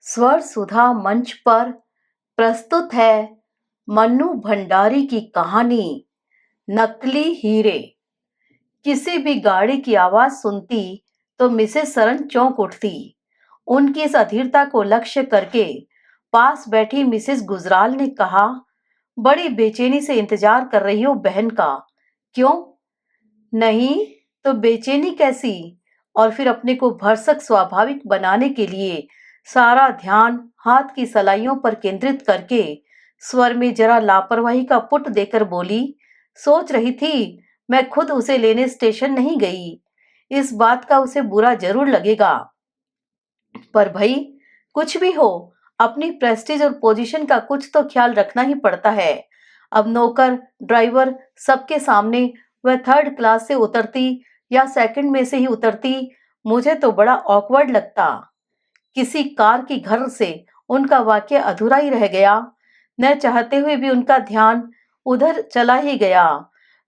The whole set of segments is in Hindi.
स्वर सुधा मंच पर प्रस्तुत है मन्नू भंडारी की कहानी नकली हीरे। किसी भी गाड़ी की आवाज सुनती तो मिसेस सरन चौंक उठती। उनकी इस अधीरता को लक्ष्य करके पास बैठी मिसेस गुजराल ने कहा, बड़ी बेचैनी से इंतजार कर रही हो बहन का। क्यों? नहीं तो बेचैनी कैसी? और फिर अपने को भरसक स्वाभाविक बनाने के लिए सारा ध्यान हाथ की सलाइयों पर केंद्रित करके स्वर में जरा लापरवाही का पुट देकर बोली, सोच रही थी मैं खुद उसे लेने स्टेशन नहीं गई। इस बात का उसे बुरा जरूर लगेगा, पर भाई कुछ भी हो, अपनी प्रेस्टीज और पोजीशन का कुछ तो ख्याल रखना ही पड़ता है। अब नौकर ड्राइवर सबके सामने वह थर्ड क्लास से उतरती या सेकंड में से ही उतरती, मुझे तो बड़ा ऑकवर्ड लगता। किसी कार की घर से उनका वाक्य अधूरा ही रह गया। न चाहते हुए भी उनका ध्यान उधर चला ही गया।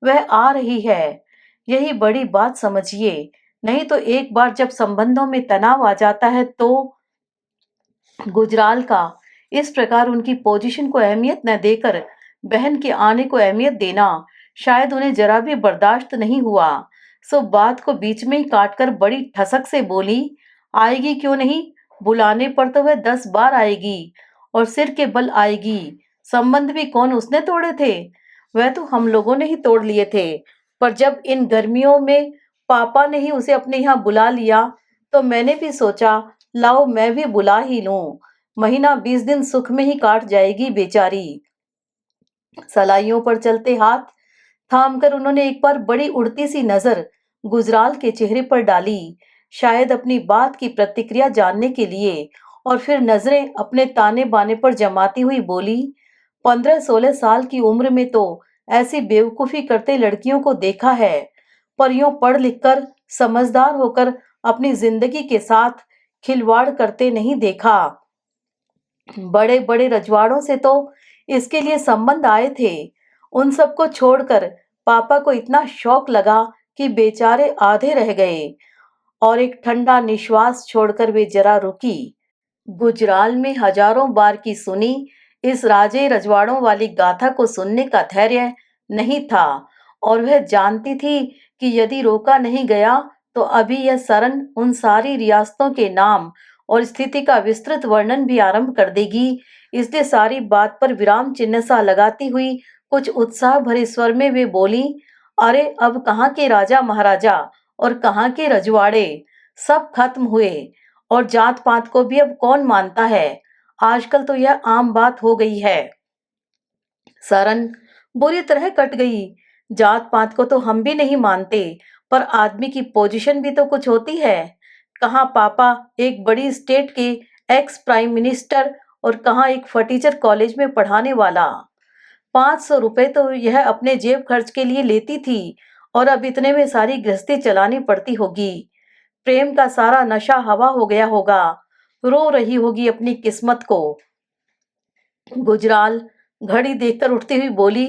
वह आ रही है, यही बड़ी बात समझिए। नहीं तो एक बार जब संबंधों में तनाव आ जाता है तो गुजराल का इस प्रकार उनकी पोजीशन को अहमियत न देकर बहन के आने को अहमियत देना शायद उन्हें जरा भी बर्दाश्त नहीं हुआ। सो बात को बीच में ही काटकर बड़ी ठसक से बोली, आएगी क्यों नहीं? बुलाने पर तो वह 10 बार आएगी और सिर के बल आएगी। संबंध भी कौन उसने तोड़े थे? वह तो हम लोगों ने ही तोड़ लिए थे। पर जब इन गर्मियों में पापा ने ही उसे अपने यहाँ बुला लिया तो मैंने भी सोचा, लाओ मैं भी बुला ही लूं। महीना 20 दिन सुख में ही काट जाएगी बेचारी। सलाइयों पर चलते हाथ थामकर उन्होंने एक बार बड़ी उड़ती सी नजर गुजराल के चेहरे पर डाली, शायद अपनी बात की प्रतिक्रिया जानने के लिए, और फिर नजरें अपने ताने बाने पर जमाती हुई बोली, 15-16 साल की उम्र में तो ऐसी बेवकूफी करते लड़कियों को देखा है, पर यूं पढ़ लिख कर समझदार होकर अपनी जिंदगी के साथ खिलवाड़ करते नहीं देखा। बड़े बड़े रजवाड़ों से तो इसके लिए संबंध आए थे। उन सबको छोड़कर पापा को इतना शौक लगा कि बेचारे आधे रह गए, और एक ठंडा निश्वास छोड़कर वे जरा रुकी। गुजराल में हजारों बार की सुनी इस राजे रजवाड़ों वाली गाथा को सुनने का धैर्य नहीं था, और वह जानती थी कि यदि रोका नहीं गया तो अभी यह सरन उन सारी रियासतों के नाम और स्थिति का विस्तृत वर्णन भी आरंभ कर देगी। इसलिए सारी बात पर विराम चिन्ह सा लगाती हुई कुछ उत्साह भरे स्वर में वे बोली, अरे अब कहाँ के राजा महाराजा और कहाँ के रजवाड़े, सब खत्म हुए। और जात पात को भी अब कौन मानता है? आजकल तो यह आम बात हो गई है। सरन बुरी तरह कट गई। जात पात को तो हम भी नहीं मानते, पर आदमी की पोजीशन भी तो कुछ होती है। कहाँ पापा एक बड़ी स्टेट के एक्स प्राइम मिनिस्टर और कहाँ एक फटीचर कॉलेज में पढ़ाने वाला। 500 रुपए तो यह अपने जेब खर्च के लिए लेती थी, और अब इतने में सारी गृहस्थी चलानी पड़ती होगी। प्रेम का सारा नशा हवा हो गया होगा। रो रही होगी अपनी किस्मत को। गुजराल घड़ी देखकर उठती हुई बोली,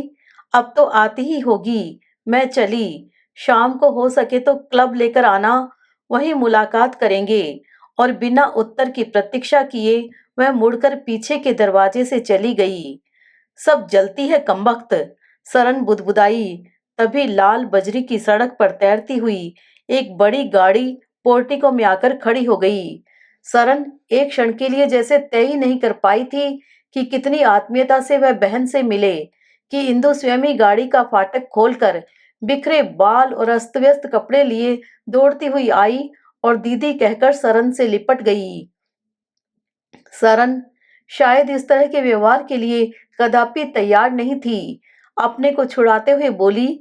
अब तो आती ही होगी। मैं चली। शाम को हो सके तो क्लब लेकर आना, वहीं मुलाकात करेंगे। और बिना उत्तर की प्रतीक्षा किए वह मुड़कर पीछे के दरवाजे से चली गई। सब जलती है कमबख्त, सरन बुदबुदाई। तभी लाल बजरी की सड़क पर तैरती हुई एक बड़ी गाड़ी पोर्टिको में आकर खड़ी हो गई। सरन एक क्षण के लिए जैसे तय ही नहीं कर पाई थी कि कितनी आत्मीयता से वह बहन से मिले, कि इंदु स्वयं ही गाड़ी का फाटक खोलकर बिखरे बाल और अस्त व्यस्त कपड़े लिए दौड़ती हुई आई और दीदी कहकर सरन से लिपट गई। सरन शायद इस तरह के व्यवहार के लिए कदापि तैयार नहीं थी। अपने को छुड़ाते हुए बोली,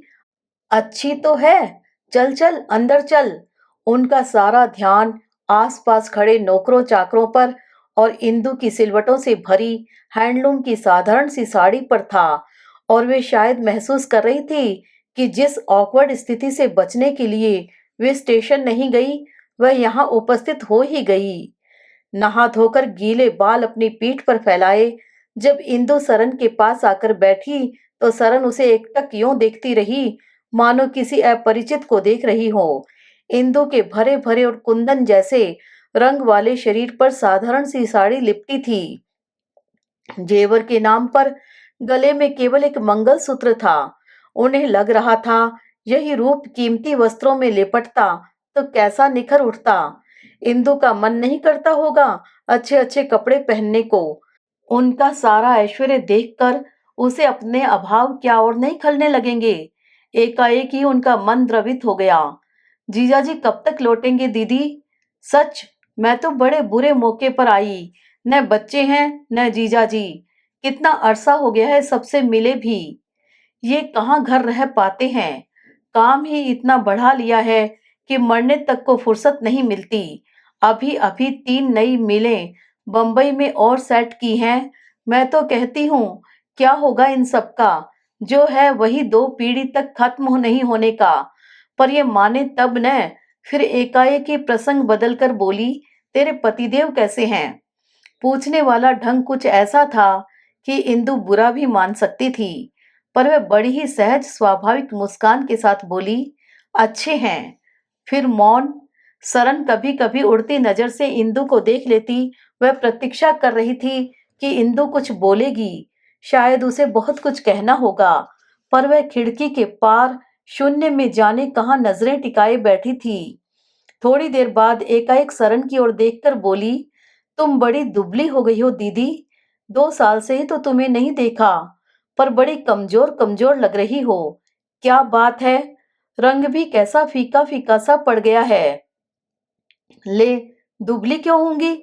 अच्छी तो है, चल चल अंदर चल। उनका सारा ध्यान आसपास खड़े नौकरों चाकरों पर और इंदु की सिलवटों से भरी हैंडलूम की साधारण सी साड़ी पर था, और वे शायद महसूस कर रही थी कि जिस ऑकवर्ड स्थिति से बचने के लिए वे स्टेशन नहीं गई, वह यहाँ उपस्थित हो ही गई। नहा धोकर गीले बाल अपनी पीठ पर फैलाए जब इंदु सरन के पास आकर बैठी तो सरन उसे एकटक यूं देखती रही मानो किसी अपरिचित को देख रही हो। इंदु के भरे भरे और कुंदन जैसे रंग वाले शरीर पर साधारण सी साड़ी लिपटी थी। जेवर के नाम पर गले में केवल एक मंगलसूत्र था। उन्हें लग रहा था यही रूप कीमती वस्त्रों में लिपटता तो कैसा निखर उठता। इंदु का मन नहीं करता होगा अच्छे अच्छे कपड़े पहनने को। उनका सारा ऐश्वर्य देखकर उसे अपने अभाव क्या और नहीं खलने लगेंगे। एकाएक ही उनका मन द्रवित हो गया। जीजाजी कब तक लौटेंगे दीदी? सच, मैं तो बड़े बुरे मौके पर आई। न बच्चे हैं न जीजाजी। कितना अरसा हो गया है सबसे मिले भी। ये कहाँ घर रह पाते हैं। काम ही इतना बढ़ा लिया है कि मरने तक को फुर्सत नहीं मिलती। अभी अभी 3 नई मिलें बंबई में और सेट की हैं। मैं तो कहती हूँ क्या होगा इन सब का। जो है वही 2 पीढ़ी तक खत्म नहीं होने का। पर ये माने तब न। फिर एकाएक ही प्रसंग बदलकर बोली, तेरे पतिदेव कैसे हैं? पूछने वाला ढंग कुछ ऐसा था कि इंदु बुरा भी मान सकती थी, पर वह बड़ी ही सहज स्वाभाविक मुस्कान के साथ बोली, अच्छे हैं। फिर मौन। सरन कभी कभी उड़ती नजर से इंदु को देख लेती। वह प्रतीक्षा कर रही थी कि इंदु कुछ बोलेगी, शायद उसे बहुत कुछ कहना होगा, पर वह खिड़की के पार शून्य में जाने कहाँ नजरें टिकाए बैठी थी। थोड़ी देर बाद एकाएक सरन की ओर देखकर बोली, तुम बड़ी दुबली हो गई हो दीदी। 2 साल से ही तो तुम्हें नहीं देखा, पर बड़ी कमजोर कमजोर लग रही हो। क्या बात है? रंग भी कैसा फीका फीका सा पड़ गया है। ले, दुबली क्यों होंगी?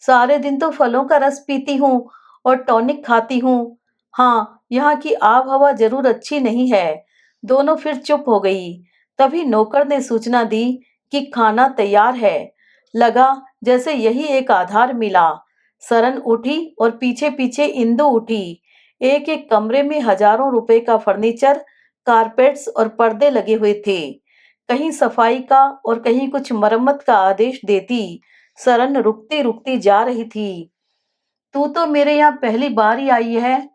सारे दिन तो फलों का रस पीती हूँ और टॉनिक खाती हूँ। हाँ, यहाँ की आब हवा जरूर अच्छी नहीं है। दोनों फिर चुप हो गई। तभी नौकर ने सूचना दी कि खाना तैयार है। लगा जैसे यही एक आधार मिला। सरन उठी और पीछे पीछे इंदु उठी। एक एक कमरे में हजारों रुपए का फर्नीचर, कारपेट्स और पर्दे लगे हुए थे। कहीं सफाई का और कहीं कुछ मरम्मत का आदेश देती। सरन रुकती रुकती जा रही थी। तू तो मेरे यहाँ पहली बार ही आई है।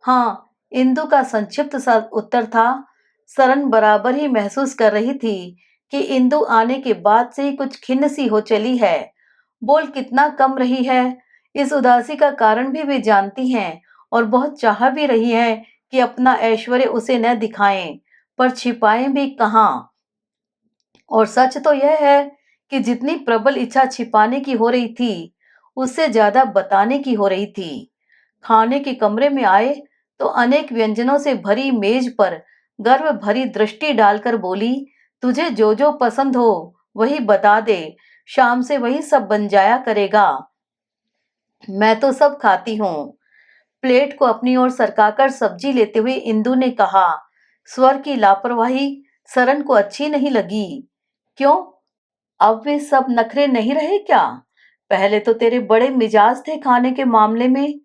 हाँ, इंदु का संक्षिप्त सा उत्तर था। सरन बराबर ही महसूस कर रही थी कि इंदु आने के बाद से ही कुछ खिन्न सी हो चली है। बोल कितना कम रही है। इस उदासी का कारण भी वे जानती हैं और बहुत चाह भी रही हैं कि अपना ऐश्वर्य उसे न दिखाएं, पर छिपाएं भी कहाँ। और सच तो यह है कि जितनी प्रबल इच्छा छिपाने की हो रही थी, उससे ज्यादा बताने की हो रही थी। खाने के कमरे में आए तो अनेक व्यंजनों से भरी मेज पर गर्व भरी दृष्टि डालकर बोली, तुझे जो जो पसंद हो वही बता दे, शाम से वही सब बन जाया करेगा। मैं तो सब खाती हूँ। प्लेट को अपनी ओर सरकाकर सब्जी लेते हुए इंदु ने कहा। स्वर की लापरवाही सरन को अच्छी नहीं लगी। क्यों? अब वे सब नखरे नहीं रहे क्या? पहले तो तेरे बड़े मिजाज थे खाने के मामले में।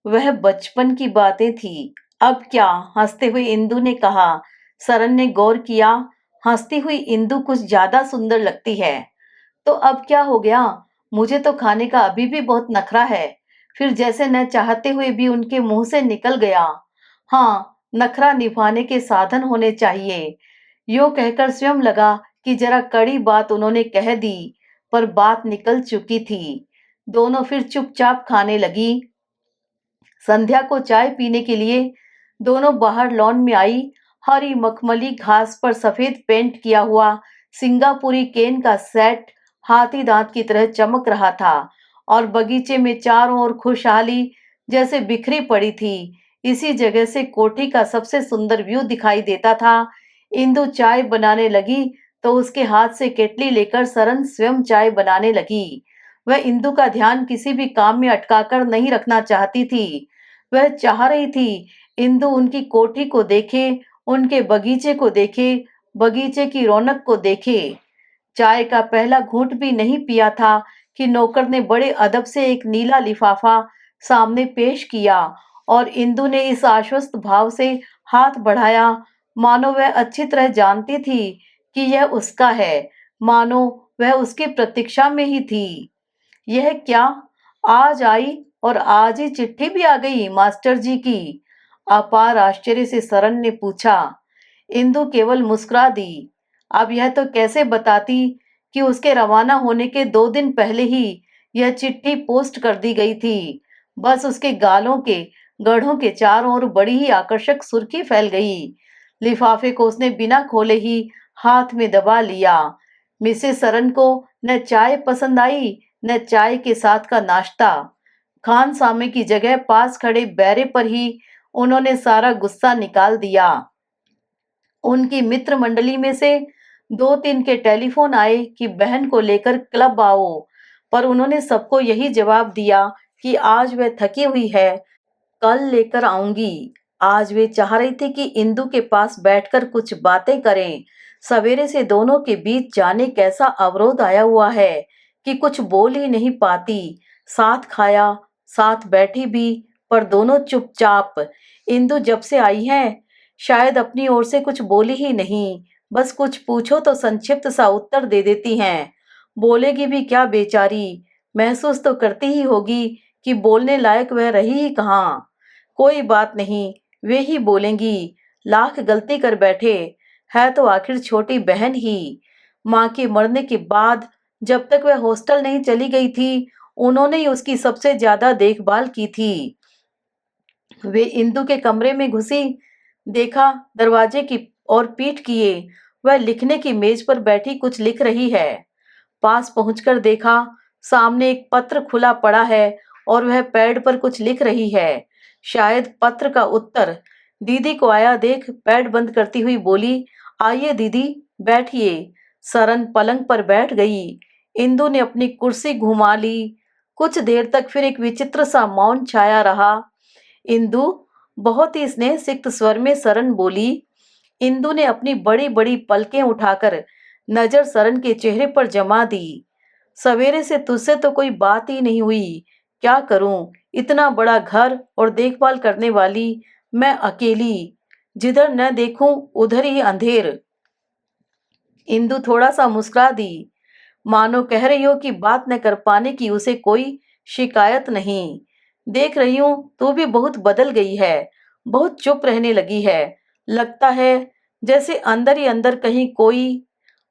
वह बचपन की बातें थी। अब क्या? हंसते हुए इंदु ने कहा। सरन ने गौर किया। हंसती हुई इंदु कुछ ज्यादा सुंदर लगती है। तो अब क्या हो गया? मुझे तो खाने का अभी भी बहुत नखरा है। फिर जैसे न चाहते हुए भी उनके मुंह से निकल गया। हाँ, नखरा निभाने के साधन होने चाहिए। यूं कहकर स्वयं लगा कि जरा कड़ी बात उन्होंने कह दी, पर बात निकल चुकी थी। दोनों फिर चुपचाप खाने लगी। संध्या को चाय पीने के लिए दोनों बाहर लॉन में आई। हरी मखमली घास पर सफेद पेंट किया हुआ सिंगापुरी केन का सेट हाथी दांत की तरह चमक रहा था और बगीचे में चारों ओर खुशहाली जैसे बिखरी पड़ी थी। इसी जगह से कोठी का सबसे सुंदर व्यू दिखाई देता था। इंदु चाय बनाने लगी तो उसके हाथ से केटली लेकर सरन स्वयं चाय बनाने लगी। वह इंदु का ध्यान किसी भी काम में अटकाकर नहीं रखना चाहती थी। वह चाह रही थी इंदु उनकी कोठी को देखे, उनके बगीचे को देखे, बगीचे की रौनक को देखे। चाय का पहला घूंट भी नहीं पिया था कि नौकर ने बड़े अदब से एक नीला लिफाफा सामने पेश किया और इंदु ने इस आश्वस्त भाव से हाथ बढ़ाया, मानो वह अच्छी तरह जानती थी कि यह उसका है, मानो वह उसकी प्रतीक्षा में ही थी। यह क्या? आज आई और आज ही चिट्ठी भी आ गई मास्टर जी की? अपार आश्चर्य से सरन ने पूछा। इंदु केवल मुस्कुरा दी। अब यह तो कैसे बताती कि उसके रवाना होने के 2 दिन पहले ही यह चिट्ठी पोस्ट कर दी गई थी। बस उसके गालों के गढ़ों के चारों ओर बड़ी ही आकर्षक सुर्खी फैल गई। लिफाफे को उसने बिना खोले ही हाथ में दबा लिया। मिसेस सरन को न चाय पसंद आई न चाय के साथ का नाश्ता। खानसामे की जगह पास खड़े बैरे पर ही उन्होंने सारा गुस्सा निकाल दिया। उनकी मित्र मंडली में से 2-3 के टेलीफोन आए कि बहन को लेकर क्लब आओ, पर उन्होंने सबको यही जवाब दिया कि आज वह थकी हुई है, कल लेकर आऊंगी। आज वे चाह रही थी कि इंदु के पास बैठकर कुछ बातें करें। सवेरे से दोनों के बीच जाने कैसा अवरोध आया हुआ है कि कुछ बोल ही नहीं पाती। साथ खाया, साथ बैठी भी, पर दोनों चुपचाप। इंदु जब से आई है, शायद अपनी ओर से कुछ बोली ही नहीं। बस कुछ पूछो तो संक्षिप्त सा उत्तर दे देती हैं। बोलेगी भी क्या बेचारी, महसूस तो करती ही होगी कि बोलने लायक वह रही ही कहाँ। कोई बात नहीं, वे ही बोलेंगी। लाख गलती कर बैठे, है तो आखिर छोटी बहन ही। माँ के मरने के बाद जब तक वह हॉस्टल नहीं चली गई थी, उन्होंने ही उसकी सबसे ज्यादा देखभाल की थी। वे इंदु के कमरे में घुसी, देखा दरवाजे की ओर पीठ किए वह लिखने की मेज पर बैठी कुछ लिख रही है। पास पहुंचकर देखा, सामने एक पत्र खुला पड़ा है और वह पैड पर कुछ लिख रही है, शायद पत्र का उत्तर। दीदी को आया देख पैड बंद करती हुई बोली, आइए दीदी बैठिए। सरन पलंग पर बैठ गई। इंदु ने अपनी कुर्सी घुमा ली। कुछ देर तक फिर एक विचित्र सा मौन छाया रहा। इंदु, बहुत ही स्नेह सिक्त स्वर में सरन बोली। इंदु ने अपनी बड़ी बड़ी पलकें उठाकर नजर सरन के चेहरे पर जमा दी। सवेरे से तुझसे तो कोई बात ही नहीं हुई। क्या करूं, इतना बड़ा घर और देखभाल करने वाली मैं अकेली, जिधर न देखूं उधर ही अंधेर। इंदु थोड़ा सा मुस्कुरा दी, मानो कह रही हो कि बात न कर पाने की उसे कोई शिकायत नहीं। देख रही हूं तू भी बहुत बदल गई है, बहुत चुप रहने लगी है। लगता है जैसे अंदर ही अंदर कहीं कोई।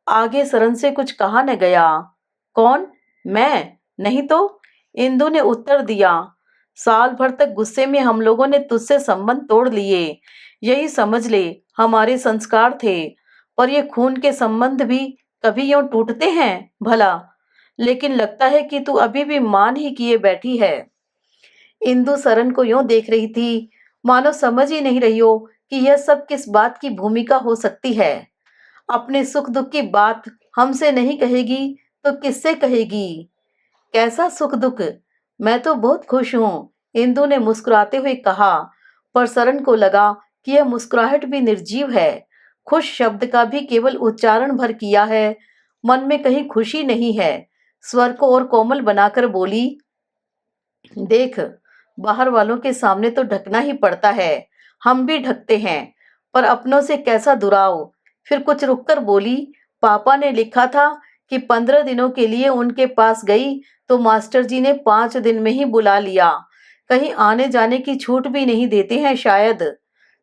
आगे सरन से कुछ कहा न गया। कौन? मैं? नहीं तो, इंदु ने उत्तर दिया। साल भर तक गुस्से में हम लोगों ने तुझसे संबंध तोड़ लिए, यही समझ ले हमारे संस्कार थे। पर ये खून के संबंध भी कभी यूं टूटते हैं भला? लेकिन लगता है कि तू अभी भी मान ही किए बैठी है। इंदु सरन को यूं देख रही थी मानो समझ ही नहीं रही हो कि यह सब किस बात की भूमिका हो सकती है। अपने सुख दुख की बात हमसे नहीं कहेगी तो किससे कहेगी? कैसा सुख दुख? मैं तो बहुत खुश हूँ, इंदु ने मुस्कुराते हुए कहा। पर सरन को लगा कि यह मुस्कुराहट भी निर्जीव है। खुश शब्द का भी केवल उच्चारण भर किया है, मन में कहीं खुशी नहीं है। स्वर को और कोमल बनाकर बोली, देख, बाहर वालों के सामने तो ढकना ही पड़ता है, हम भी ढकते हैं, पर अपनों से कैसा दुराव। फिर कुछ रुककर बोली, पापा ने लिखा था कि 15 दिनों के लिए उनके पास गई तो मास्टर जी ने 5 दिन में ही बुला लिया। कहीं आने जाने की छूट भी नहीं देते हैं शायद।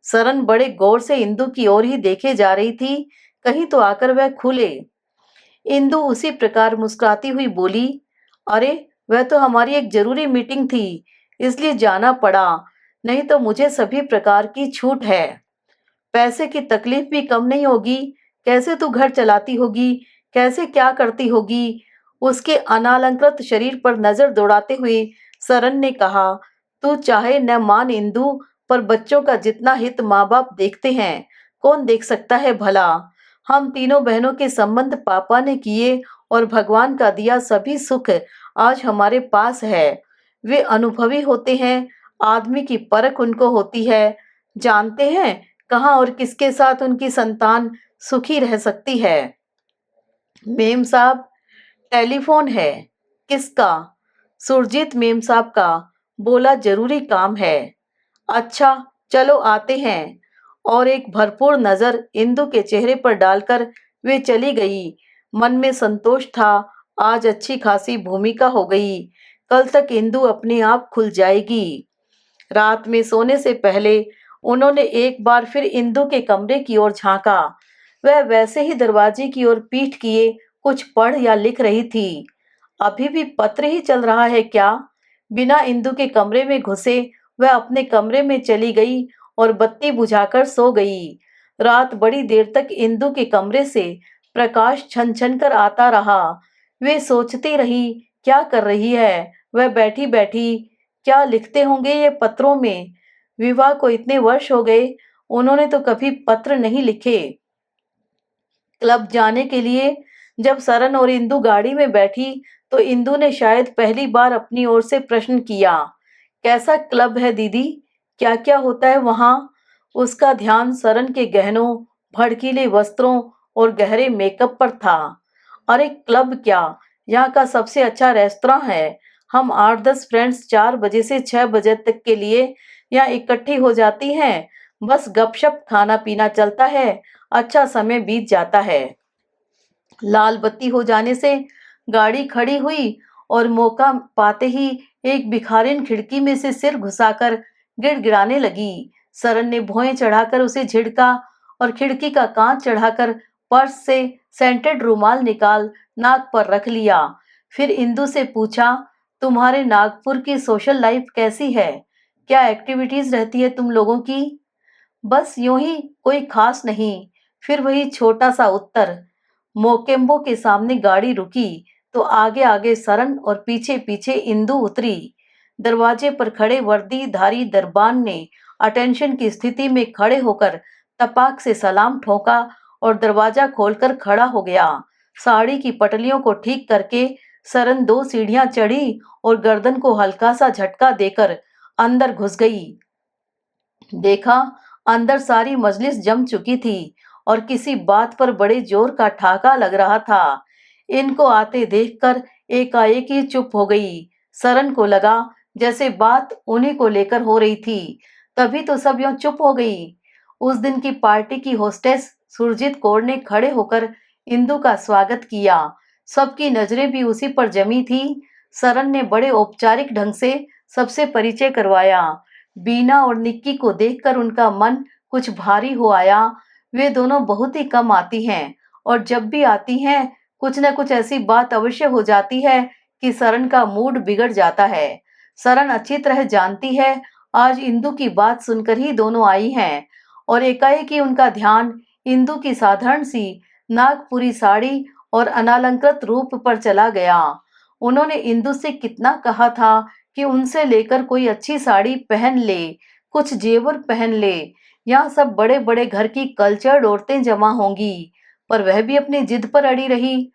सरन बड़े गौर से इंदु की ओर ही देखे जा रही थी, कहीं तो आकर वह खुले। इंदु उसी प्रकार मुस्कुराती हुई बोली, अरे वह तो हमारी एक जरूरी मीटिंग थी, इसलिए जाना पड़ा, नहीं तो मुझे सभी प्रकार की छूट है। पैसे की तकलीफ भी कम नहीं होगी। कैसे तू घर चलाती होगी, कैसे क्या करती होगी? उसके अनालंकृत शरीर पर नजर दौड़ाते हुए सरन ने कहा, तू चाहे न मान इंदु, पर बच्चों का जितना हित माँ बाप देखते हैं, कौन देख सकता है भला? हम तीनों बहनों के संबंध पापा ने किए और भगवान का दिया सभी सुख आज हमारे पास है। वे अनुभवी होते हैं, आदमी की परख उनको होती है, जानते हैं कहाँ और किसके साथ उनकी संतान सुखी रह सकती है। मेम साहब, टेलीफोन है। किसका? सुरजीत मेम साहब का। बोला जरूरी काम है। अच्छा, चलो आते हैं। और एक भरपूर नजर इंदु के चेहरे पर डालकर वे चली गई। मन में संतोष था, आज अच्छी खासी भूमिका हो गई, कल तक इंदु अपने आप खुल जाएगी। रात में सोने से पहले उन्होंने एक बार फिर इंदु के कमरे की ओर झांका। वह वैसे ही दरवाजे की ओर पीठ किए कुछ पढ़ या लिख रही थी। अभी भी पत्र ही चल रहा है क्या? बिना इंदु के कमरे में घुसे वह अपने कमरे में चली गई और बत्ती बुझाकर सो गई। रात बड़ी देर तक इंदु के कमरे से प्रकाश छन छन कर आता रहा। वे सोचती रही, क्या कर रही है वह बैठी बैठी, क्या लिखते होंगे ये पत्रों में। विवाह को इतने वर्ष हो गए, उन्होंने तो कभी पत्र नहीं लिखे। क्लब जाने के लिए जब सरन और इंदु गाड़ी में बैठी तो इंदु ने शायद पहली बार अपनी ओर से प्रश्न किया, कैसा क्लब है दीदी, क्या क्या होता है वहां? उसका ध्यान सरन के गहनों, भड़कीले वस्त्रों और गहरे मेकअप पर था। अरे क्लब क्या, यहाँ का सबसे अच्छा रेस्तरां है। हम 8-10 फ्रेंड्स 4 बजे से 6 बजे तक के लिए यहाँ इकट्ठी हो जाती हैं। बस गपशप खाना पीना चलता है, अच्छा समय बीत जाता है। लाल बत्ती हो जाने से गाड़ी खड़ी हुई और मौका पाते ही एक भिखारिन खिड़की में से सिर घुसाकर गिड़गिड़ाने लगी। सरन ने भौएं चढ़ाकर उसे झिड़का और खिड़की का कांच चढ़ाकर पर्स से सेंटेड रुमाल निकाल नाक पर रख लिया। फिर इंदु से पूछा, तुम्हारे नागपुर की सोशल लाइफ कैसी है? क्या एक्टिविटीज रहती है तुम लोगों की? बस यूं ही, कोई खास नहीं। फिर वही छोटा सा उत्तर। मोकेम्बो के सामने गाड़ी रुकी तो आगे आगे सरन और पीछे पीछे इंदु उतरी। दरवाजे पर खड़े वर्दीधारी दरबान ने अटेंशन की स्थिति में खड़े होकर तपाक से सलाम ठोका और दरवाजा खोलकर खड़ा हो गया। साड़ी की पटलियों को ठीक करके सरन 2 सीढ़ियां चढ़ी और गर्दन को हल्का सा झटका देकर अंदर घुस गई। देखा, अंदर सारी मजलिस जम चुकी थी और किसी बात पर बड़े जोर का ठाका लग रहा था। इनको आते देखकर एकाएक ही चुप हो गई। सरन को लगा जैसे बात उन्हीं को लेकर हो रही थी, तभी तो सब यूं चुप हो गई। उस दिन की पार्टी की होस्टेस सुरजीत कौर ने खड़े होकर इंदु का स्वागत किया। सबकी नजरें भी उसी पर जमी थी। सरन ने बड़े औपचारिक ढंग से सबसे परिचय करवाया। बीना और निक्की को देखकर उनका मन कुछ भारी हो आया। वे दोनों बहुत ही कम आती हैं और जब भी आती हैं कुछ न कुछ ऐसी बात अवश्य हो जाती है कि सरन का मूड बिगड़ जाता है। सरन अच्छी तरह जानती है आज इंदु की बात सुनकर ही दोनों आई हैं और एकाएक ही उनका ध्यान इंदु की साधारण सी नागपुरी साड़ी और अनालंकृत रूप पर चला गया। उन्होंने इंदु से कितना कहा था कि उनसे लेकर कोई अच्छी साड़ी पहन ले, कुछ जेवर पहन ले। यहाँ सब बड़े बड़े घर की कल्चर्ड औरतें जमा होंगी, पर वह भी अपनी जिद पर अड़ी रही।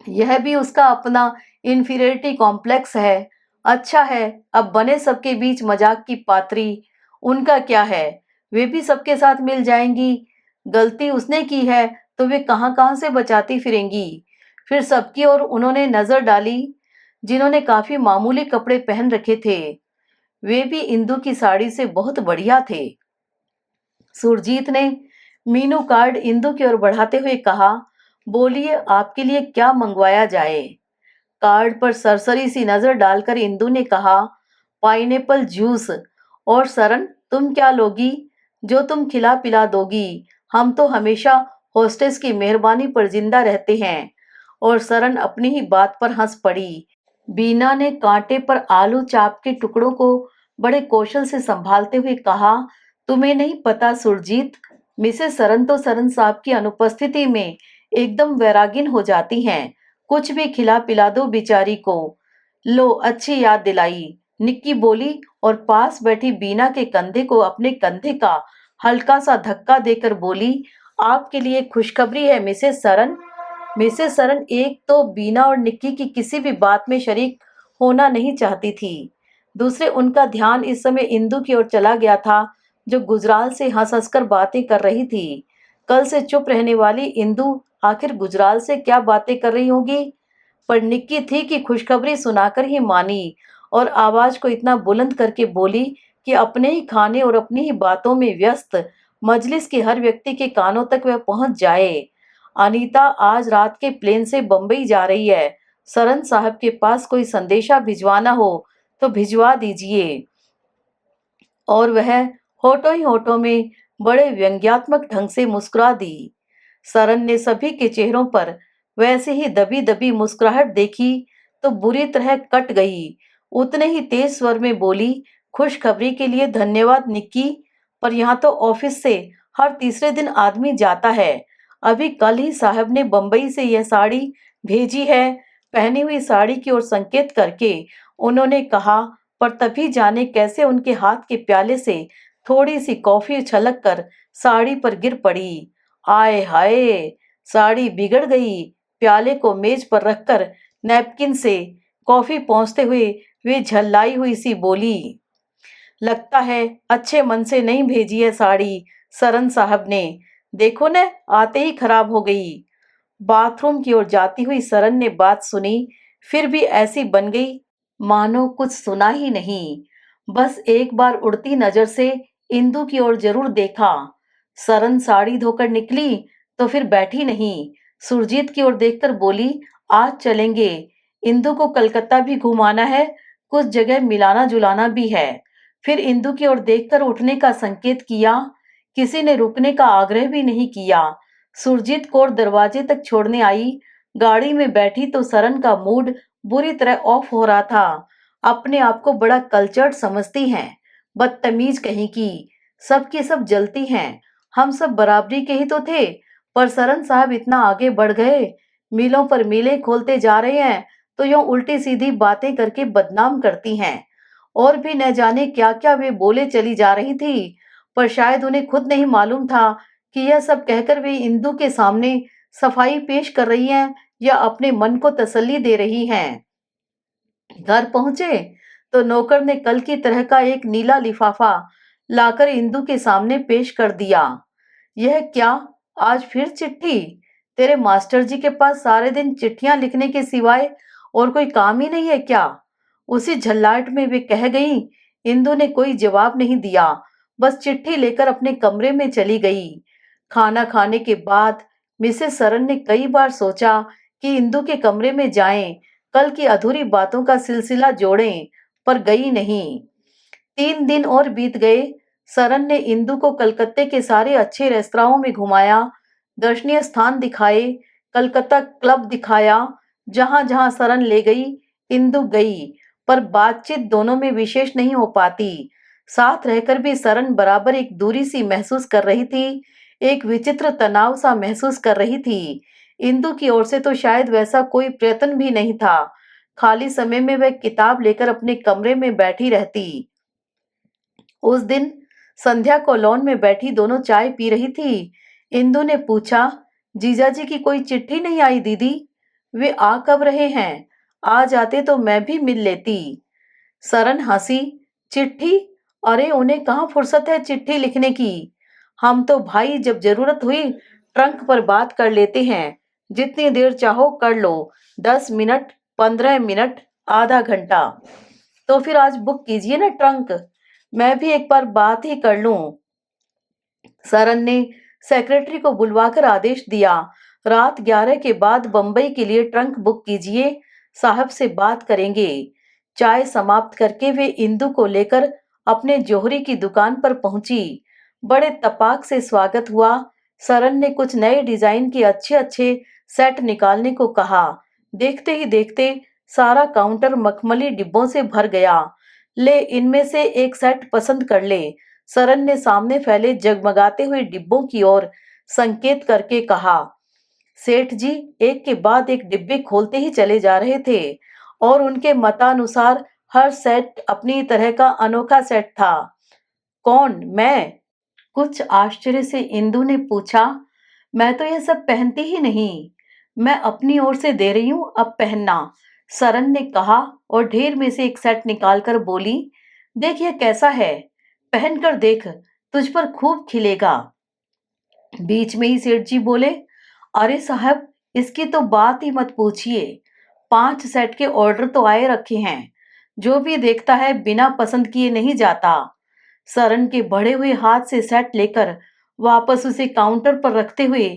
यह भी उसका अपना इन्फीरियरिटी कॉम्प्लेक्स है। अच्छा है, अब बने सबके बीच मजाक की पात्री। उनका क्या है, वे भी सबके साथ मिल जाएंगी। गलती उसने की है तो वे कहाँ कहाँ से बचाती फिरेंगी। फिर सबकी ओर उन्होंने नजर डाली जिन्होंने काफी मामूली कपड़े पहन रखे थे। वे भी इंदु की साड़ी से बहुत बढ़िया थे। सुरजीत ने मीनू कार्ड इंदु की ओर बढ़ाते हुए कहा, बोलिए आपके लिए क्या मंगवाया जाए? कार्ड पर सरसरी सी नजर डालकर इंदु ने कहा, पाइनएप्पल जूस। और सरन, तुम क्या लोगी? जो तुम खिला पिला दोगी। हम तो हमेशा होस्टेस की मेहरबानी पर जिंदा रहते हैं। और सरन अपनी ही बात पर हंस पड़ी। बीना ने कांटे पर आलू चाप के टुकड़ों को बड़े कौशल से संभालते हुए कहा, तुम्हें नहीं पता सुरजीत, मिसेस सरन तो सरन साहब की अनुपस्थिति में एकदम वैरागिन हो जाती हैं। कुछ भी खिला पिला दो बिचारी को। लो, अच्छी याद दिलाई, निक्की बोली और पास बैठी बीना के कंधे को अपने कंधे का हल्का सा धक्का देकर बोली, आपके लिए खुशखबरी है मिसेस सरन। मिसेस सरन एक तो बीना और निक्की की किसी भी बात में शरीक होना नहीं चाहती थी। दूसरे उनका ध्यान इस समय इंदु की ओर चला गया था, जो गुजराल से हंस हंसकर बातें कर रही थी। कल से चुप रहने वाली इंदु आखिर गुजराल से क्या बातें कर रही होगी? पर निक्की थी कि खुशखबरी सुनाकर ही मानी और आवाज को इतना बुलंद करके बोली कि अपने ही खाने और अपनी ही बातों में व्यस्त मजलिस के हर व्यक्ति के कानों तक वह पहुंच जाए। अनीता आज रात के प्लेन से बंबई जा रही है। सरन साहब के पास कोई संदेशा भिजवाना हो तो भिजवा दीजिए। और वह होठों ही होठों में बड़े व्यंग्यात्मक ढंग से मुस्कुरा दी। सरन ने सभी के चेहरों पर वैसे ही दबी दबी मुस्कुराहट देखी तो बुरी तरह कट गई। उतने ही तेज स्वर में बोली, खुशखबरी के लिए धन्यवाद निक्की, पर यहाँ तो ऑफिस से हर तीसरे दिन आदमी जाता है। अभी कल ही साहब ने बंबई से यह साड़ी भेजी है। पहनी हुई साड़ी की ओर संकेत करके उन्होंने कहा, पर तभी जाने कैसे उनके हाथ के प्याले से थोड़ी सी कॉफी छलक कर साड़ी पर गिर पड़ी। आय हाय, साड़ी बिगड़ गई। प्याले को मेज पर रखकर नैपकिन से कॉफी पोंछते हुए वे झल्लाई हुई सी बोली, लगता है अच्छे मन से नहीं भेजी है साड़ी सरन साहब ने। देखो न, आते ही खराब हो गई। बाथरूम की ओर जाती हुई सरन ने बात सुनी, फिर भी ऐसी बन गई मानो कुछ सुना ही नहीं। बस एक बार उड़ती नजर से इंदु की ओर जरूर देखा। सरन साड़ी धोकर निकली तो फिर बैठी नहीं, सुरजीत की ओर देखकर बोली, आज चलेंगे। इंदु को कलकत्ता भी घुमाना है, कुछ जगह मिलाना जुलाना भी है। फिर इंदु की ओर देखकर उठने का संकेत किया। किसी ने रुकने का आग्रह भी नहीं किया। सुरजीत कौर दरवाजे तक छोड़ने आई। गाड़ी में बैठी तो सरन का मूड बुरी तरह ऑफ हो रहा था। अपने आप को बड़ा कल्चर्ड समझती हैं, बदतमीज कहीं की। सबकी सब जलती हैं। हम सब बराबरी के ही तो थे, पर सरन साहब इतना आगे बढ़ गए, मिलों पर मिलें खोलते जा रहे हैं, तो यूं उल्टी सीधी बातें करके बदनाम करती हैं। और भी न जाने क्या क्या वे बोले चली जा रही थी, पर शायद उन्हें खुद नहीं मालूम था कि यह सब कहकर वे इंदु के सामने सफाई पेश कर रही हैं या अपने मन को तसल्ली दे रही हैं। घर पहुंचे तो नौकर ने कल की तरह का एक नीला लिफाफा लाकर इंदु के सामने पेश कर दिया। यह क्या, आज फिर चिट्ठी? तेरे मास्टर जी के पास सारे दिन चिट्ठियां लिखने के सिवाय और कोई काम ही नहीं है क्या? उसी झल्लाहट में वे कह गईं। इंदु ने कोई जवाब नहीं दिया, बस चिट्ठी लेकर अपने कमरे में चली गई। खाना खाने के बाद मिसेस सरन ने कई बार सोचा कि इंदु के कमरे में जाएं, कल की अधूरी बातों का सिलसिला जोड़ें, पर गई नहीं। 3 दिन और बीत गए। सरन ने इंदु को कलकत्ते के सारे अच्छे रेस्तराओं में घुमाया, दर्शनीय स्थान दिखाए, कलकत्ता क्लब दिखाया। जहां जहां सरन ले गई, इंदु गई, पर बातचीत दोनों में विशेष नहीं हो पाती। साथ रहकर भी सरन बराबर एक दूरी सी महसूस कर रही थी, एक विचित्र तनाव सा महसूस कर रही थी। इंदु की ओर से तो शायद वैसा कोई प्रयत्न भी नहीं था। खाली समय में वह किताब लेकर अपने कमरे में बैठी रहती। उस दिन संध्या को लॉन में बैठी दोनों चाय पी रही थी। इंदु ने पूछा, जीजाजी की कोई चिट्ठी नहीं आई दीदी? वे आ कब रहे हैं? आ जाते तो मैं भी मिल लेती। सरन हंसी, चिट्ठी? अरे उन्हें कहाँ फुर्सत है चिट्ठी लिखने की। हम तो भाई जब जरूरत हुई ट्रंक पर बात कर लेते हैं, जितनी देर चाहो कर लो, 10 मिनट, 15 मिनट, आधा घंटा। तो फिर आज बुक कीजिए ना ट्रंक, मैं भी एक बार बात ही कर लूं। सरन ने सेक्रेटरी को बुलवाकर आदेश दिया, रात 11 के बाद बंबई के लिए ट्रंक बुक कीजिए, साहब से बात करेंगे। चाय समाप्त करके वे इंदु को लेकर अपने जोहरी की दुकान पर पहुंची। बड़े तपाक से स्वागत हुआ। सरन ने कुछ नए डिजाइन के अच्छे अच्छे सेट निकालने को कहा। देखते ही देखते सारा काउंटर मखमली डिब्बों से भर गया। ले, इनमें से एक सेट पसंद कर ले। सरन ने सामने फैले जगमगाते हुए डिब्बों की ओर संकेत करके कहा। सेठ जी एक के बाद एक डिब्बे खोलते ही चले जा रहे थे, और उनके मतानुसार हर सेट अपनी तरह का अनोखा सेट था। कौन, मैं? कुछ आश्चर्य से इंदु ने पूछा। मैं तो यह सब पहनती ही नहीं, मैं अपनी ओर से दे रही हूँ, अब पहनना, सरन ने कहा और ढेर में से एक सेट निकालकर बोली, देख यह कैसा है, पहन कर देख, तुझ पर खूब खिलेगा। बीच में ही सेठ जी बोले, अरे साहब इसकी तो बात ही मत पूछिए, 5 सेट के ऑर्डर तो आए रखे हैं, जो भी देखता है बिना पसंद किए नहीं जाता। सरन के बढ़े हुए हाथ से सेट लेकर वापस उसे काउंटर पर रखते हुए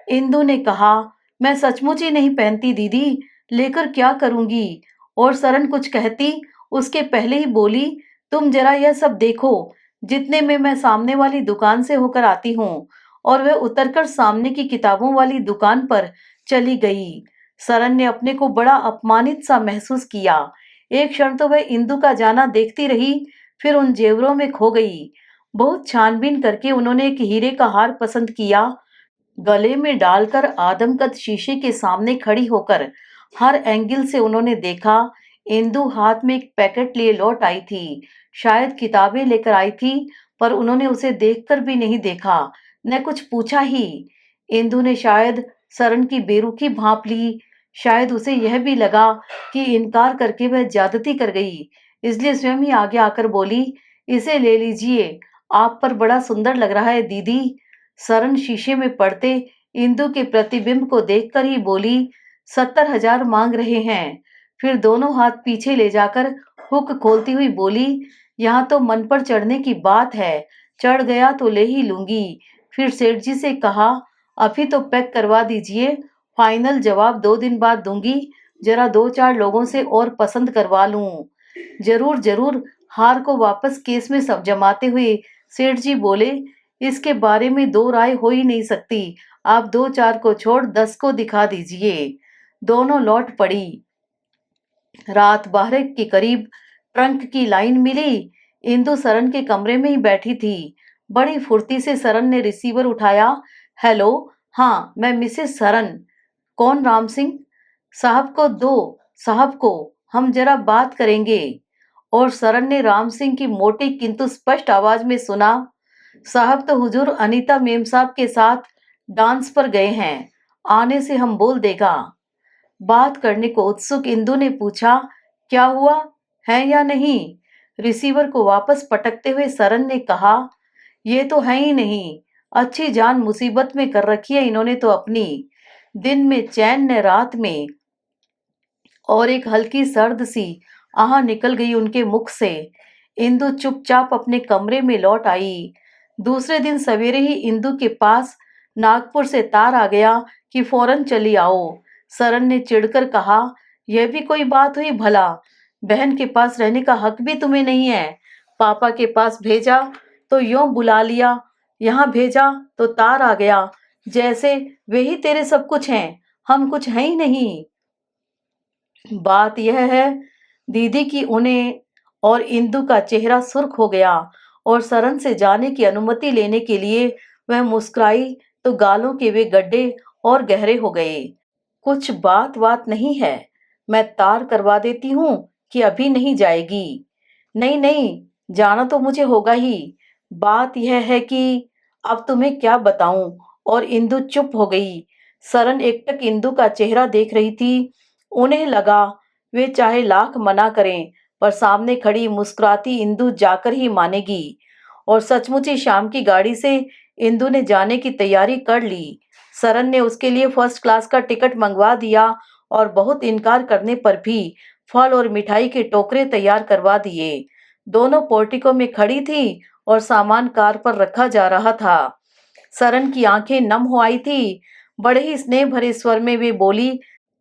इंदु ने कहा, मैं सचमुच ही नहीं पहनती दीदी, लेकर क्या करूंगी? और सरन कुछ कहती उसके पहले ही बोली, तुम जरा यह सब देखो, जितने में मैं सामने वाली दुकान से होकर आती हूँ। और वह उतरकर सामने की किताबों वाली दुकान पर चली गई। सरन ने अपने को बड़ा अपमानित सा महसूस किया। एक क्षण तो वह इंदु का जाना देखती रही, फिर उन जेवरों में खो गई। बहुत छानबीन करके उन्होंने एक हीरे का हार पसंद किया। गले में डालकर आदमकद शीशे के सामने खड़ी होकर हर एंगल से उन्होंने देखा। इंदु हाथ में एक पैकेट लिए लौट आई थी। शायद किताबें लेकर आई थी, पर उन्होंने उसे देखकर भी नहीं देखा, न कुछ पूछा ही। इंदु ने शायद सरन की बेरुखी भांप ली। शायद उसे यह भी लगा कि इनकार करके वह ज्यादती कर गई, इसलिए स्वयं ही आगे आकर बोली, इसे ले लीजिए, आप पर बड़ा सुंदर लग रहा है दीदी। सरन शीशे में पड़ते इंदु के प्रतिबिंब को देखकर ही बोली, 70,000 मांग रहे हैं। फिर दोनों हाथ पीछे ले जाकर हुक खोलती हुई बोली, यहाँ तो मन पर चढ़ने की बात है, चढ़ गया तो ले ही लूंगी। फिर सेठ जी से कहा, अभी तो पैक करवा दीजिए, फाइनल जवाब 2 दिन बाद दूंगी, जरा 2-4 लोगों से और पसंद करवा लूं। जरूर जरूर। हार को वापस केस में सब जमाते हुए सेठ जी बोले, इसके बारे में दो राय हो ही नहीं सकती, आप 2-4 को छोड़ 10 को दिखा दीजिए। दोनों लौट पड़ी। रात 12 के करीब ट्रंक की लाइन मिली। इंदु सरन के कमरे में ही बैठी थी। बड़ी फुर्ती से सरन ने रिसीवर उठाया। हेलो, हाँ मैं मिसेस सरन। कौन? राम सिंह साहब को दो, साहब को, हम जरा बात करेंगे। और सरन ने राम सिंह की मोटी किंतु स्पष्ट आवाज में सुना, साहब तो हुजूर अनीता मेम साहब के साथ डांस पर गए हैं, आने से हम बोल देगा। बात करने को उत्सुक इंदु ने पूछा, क्या हुआ है या नहीं? रिसीवर को वापस पटकते हुए सरन ने कहा, ये तो है ही नहीं, अच्छी जान मुसीबत में कर रखी है इन्होंने तो अपनी। दिन में चैन न रात में। और एक हल्की सर्द सी आह निकल गई उनके मुख से। इंदु चुपचाप अपने कमरे में लौट आई। दूसरे दिन सवेरे ही इंदु के पास नागपुर से तार आ गया कि फौरन चली आओ। सरन ने चिढ़कर कहा, यह भी कोई बात हुई भला? बहन के पास रहने का हक भी तुम्हें नहीं है? पापा के पास भेजा तो यों बुला लिया, यहाँ भेजा तो तार आ गया, जैसे वे ही तेरे सब कुछ हैं, हम कुछ हैं ही नहीं। बात यह है दीदी की उन्हें और इंदु का चेहरा सुर्ख हो गया और सरन से जाने की अनुमति लेने के लिए वह मुस्कुराई तो गालों के वे गड्ढे और गहरे हो गए। कुछ बात नहीं है, मैं तार करवा देती हूँ कि अभी नहीं जाएगी? नहीं नहीं, जाना तो मुझे होगा ही। बात यह है कि अब तुम्हें क्या बताऊं। और इंदु चुप हो गई। सरन एकटक इंदु का चेहरा देख रही थी। उन्हें लगा वे चाहे लाख मना करें, पर सामने खड़ी मुस्कुराती इंदु जाकर ही मानेगी। और सचमुच ही शाम की गाड़ी से इंदु ने जाने की तैयारी कर ली। सरन ने उसके लिए फर्स्ट क्लास का टिकट मंगवा दिया और बहुत इनकार करने पर भी फल और मिठाई के टोकरे तैयार करवा दिए। दोनों पोर्टिको में खड़ी थी और सामान कार पर रखा जा रहा था। सरन की आंखें नम हो आई थी। बड़े ही स्नेह भरे स्वर में वे बोली,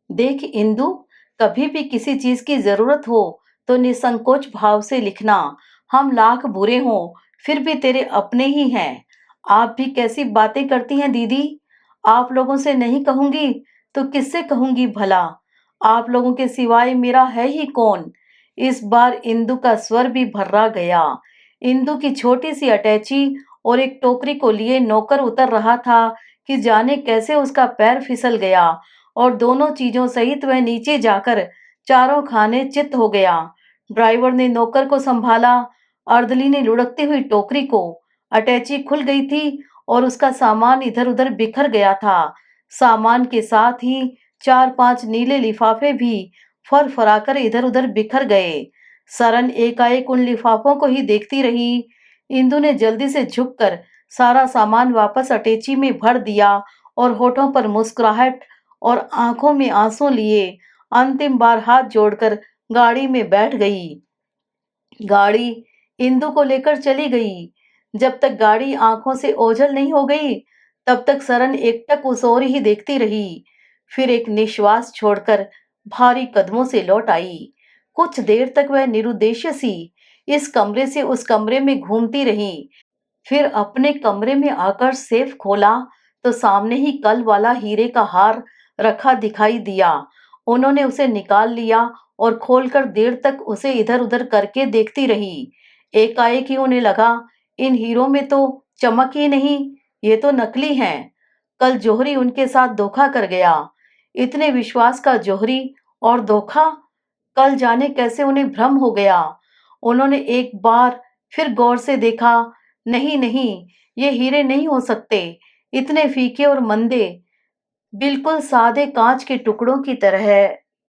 देख इंदु, कभी भी किसी चीज की जरूरत हो तो निसंकोच भाव से लिखना। हम लाख बुरे हों फिर भी तेरे अपने ही हैं। आप भी कैसी बातें करती हैं दीदी। आप लोगों से नहीं कहूंगी तो किससे कहूंगी भला? आप लोगों के सिवाय मेरा है ही कौन? इस बार इंदु का स्वर भी भर्रा गया। इंदु की छोटी सी अटैची और एक टोकरी को लिए नौकर उतर रहा था कि जाने कैसे उसका पैर फिसल गया और दोनों चीजों सहित वह नीचे जाकर चारों खाने चित हो गया। ड्राइवर ने नौकर को संभाला। अर्दली ने लुढ़कती हुई टोकरी को। अटैची खुल गई थी और उसका सामान इधर उधर बिखर गया था। सामान के साथ ही 4-5 नीले लिफाफे भी फरफराकर इधर उधर बिखर गए। सरन एकाएक उन लिफाफों को ही देखती रही। इंदु ने जल्दी से झुककर सारा सामान वापस अटैची में भर दिया और होठों पर मुस्कुराहट और आंखों में आंसू लिए अंतिम बार हाथ जोड़कर गाड़ी में बैठ गई। गाड़ी इंदु को लेकर चली गई। जब तक गाड़ी आंखों से ओझल नहीं हो गई, तब तक सरन एकटक उस ओर ही देखती रही। फिर एक निश्वास छोड़कर भारी कदमों से लौट आई। कुछ देर तक वह निरुद्देश्य सी इस कमरे से उस कमरे में घूमती रही। फिर अपने कमरे में आकर सेफ खोला तो सामने ही कल वाला हीरे का हार रखा दिखाई दिया। उन्होंने उसे निकाल लिया और खोलकर देर तक उसे इधर-उधर करके देखती रही। एकाएक ही उन्हें लगा, इन हीरों में तो चमक ही नहीं, ये तो नकली हैं। कल जौहरी उनके साथ धोखा कर गया। इतने विश्वास का जौहरी और धोखा? कल जाने कैसे उन्हें भ्रम हो गया। उन्होंने एक बार फिर गौर से देखा, नहीं नहीं, ये हीरे नहीं हो सकते, इतने फीके और मंदे, बिल्कुल सादे कांच के टुकड़ों की तरह।